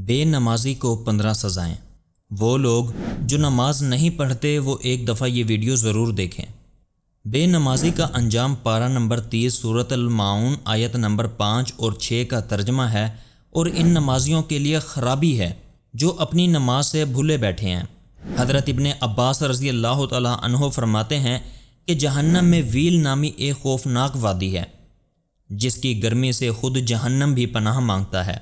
بے نمازی کو 15 سزائیں۔ وہ لوگ جو نماز نہیں پڑھتے وہ ایک دفعہ یہ ویڈیو ضرور دیکھیں۔ بے نمازی کا انجام پارہ نمبر 30 سورۃ الماعون آیت نمبر 5 اور 6 کا ترجمہ ہے، اور ان نمازیوں کے لیے خرابی ہے جو اپنی نماز سے بھولے بیٹھے ہیں۔ حضرت ابن عباس رضی اللہ تعالیٰ عنہ فرماتے ہیں کہ جہنم میں ویل نامی ایک خوفناک وادی ہے جس کی گرمی سے خود جہنم بھی پناہ مانگتا ہے،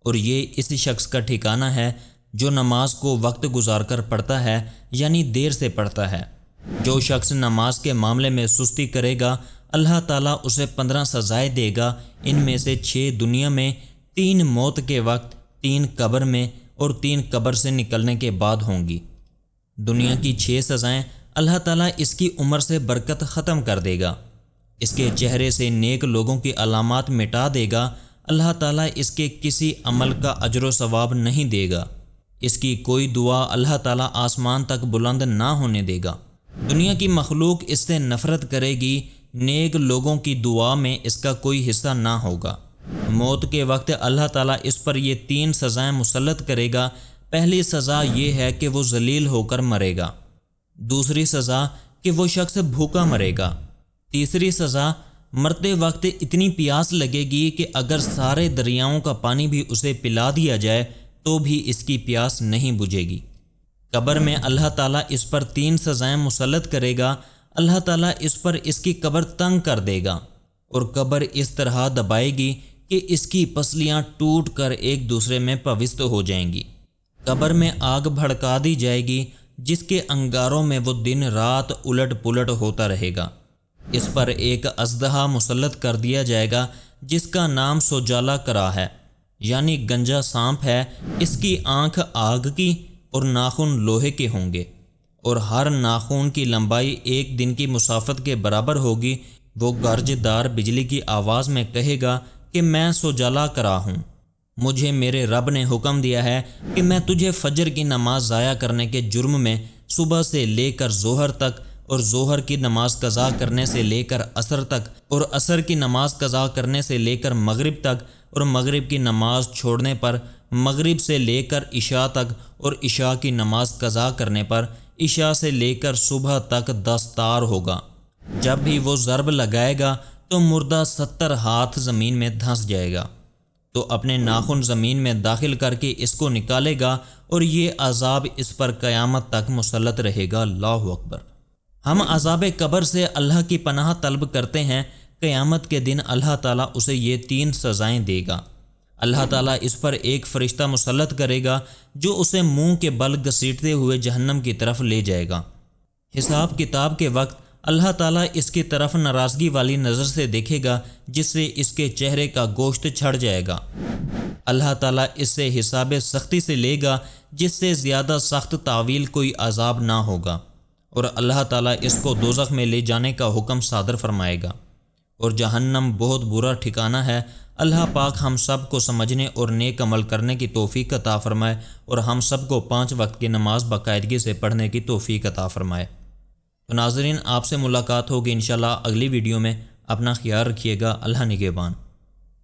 اور یہ اس شخص کا ٹھکانہ ہے جو نماز کو وقت گزار کر پڑھتا ہے، یعنی دیر سے پڑھتا ہے۔ جو شخص نماز کے معاملے میں سستی کرے گا اللہ تعالیٰ اسے 15 سزائیں دے گا، ان میں سے 6 دنیا میں، 3 موت کے وقت، 3 قبر میں اور 3 قبر سے نکلنے کے بعد ہوں گی۔ دنیا کی 6 سزائیں اللہ تعالیٰ اس کی عمر سے برکت ختم کر دے گا، اس کے چہرے سے نیک لوگوں کی علامات مٹا دے گا، اللہ تعالیٰ اس کے کسی عمل کا اجر و ثواب نہیں دے گا، اس کی کوئی دعا اللہ تعالیٰ آسمان تک بلند نہ ہونے دے گا، دنیا کی مخلوق اس سے نفرت کرے گی، نیک لوگوں کی دعا میں اس کا کوئی حصہ نہ ہوگا۔ موت کے وقت اللہ تعالیٰ اس پر یہ 3 سزائیں مسلط کرے گا۔ پہلی سزا یہ ہے کہ وہ ذلیل ہو کر مرے گا، دوسری سزا کہ وہ شخص بھوکا مرے گا، تیسری سزا مرتے وقت اتنی پیاس لگے گی کہ اگر سارے دریاؤں کا پانی بھی اسے پلا دیا جائے تو بھی اس کی پیاس نہیں بجھے گی۔ قبر میں اللہ تعالیٰ اس پر 3 سزائیں مسلط کرے گا۔ اللہ تعالیٰ اس پر اس کی قبر تنگ کر دے گا اور قبر اس طرح دبائے گی کہ اس کی پسلیاں ٹوٹ کر ایک دوسرے میں پیوست ہو جائیں گی۔ قبر میں آگ بھڑکا دی جائے گی جس کے انگاروں میں وہ دن رات الٹ پلٹ ہوتا رہے گا۔ اس پر ایک اژدہا مسلط کر دیا جائے گا جس کا نام سوجالا کرا ہے، یعنی گنجا سانپ ہے۔ اس کی آنکھ آگ کی اور ناخن لوہے کے ہوں گے، اور ہر ناخن کی لمبائی 1 دن کی مسافت کے برابر ہوگی۔ وہ گرج دار بجلی کی آواز میں کہے گا کہ میں سوجالا کرا ہوں، مجھے میرے رب نے حکم دیا ہے کہ میں تجھے فجر کی نماز ضائع کرنے کے جرم میں صبح سے لے کر ظہر تک، اور ظہر کی نماز قضا کرنے سے لے کر عصر تک، اور عصر کی نماز قضا کرنے سے لے کر مغرب تک، اور مغرب کی نماز چھوڑنے پر مغرب سے لے کر عشاء تک، اور عشاء کی نماز قضا کرنے پر عشاء سے لے کر صبح تک دستار ہوگا۔ جب بھی وہ ضرب لگائے گا تو مردہ 70 ہاتھ زمین میں دھنس جائے گا، تو اپنے ناخن زمین میں داخل کر کے اس کو نکالے گا، اور یہ عذاب اس پر قیامت تک مسلط رہے گا۔ اللہ اکبر۔ ہم عذاب قبر سے اللہ کی پناہ طلب کرتے ہیں۔ قیامت کے دن اللہ تعالیٰ اسے یہ 3 سزائیں دے گا۔ اللہ تعالیٰ اس پر ایک فرشتہ مسلط کرے گا جو اسے منہ کے بل گھسیٹتے ہوئے جہنم کی طرف لے جائے گا۔ حساب کتاب کے وقت اللہ تعالیٰ اس کی طرف ناراضگی والی نظر سے دیکھے گا جس سے اس کے چہرے کا گوشت چھڑ جائے گا۔ اللہ تعالیٰ اس سے حساب سختی سے لے گا جس سے زیادہ سخت تعویل کوئی عذاب نہ ہوگا، اور اللہ تعالیٰ اس کو دوزخ میں لے جانے کا حکم صادر فرمائے گا، اور جہنم بہت برا ٹھکانہ ہے۔ اللہ پاک ہم سب کو سمجھنے اور نیک عمل کرنے کی توفیق عطا فرمائے، اور ہم سب کو 5 وقت کی نماز باقاعدگی سے پڑھنے کی توفیق عطا فرمائے۔ تو ناظرین، آپ سے ملاقات ہوگی انشاءاللہ اگلی ویڈیو میں۔ اپنا خیال رکھیے گا۔ اللہ نگہبان۔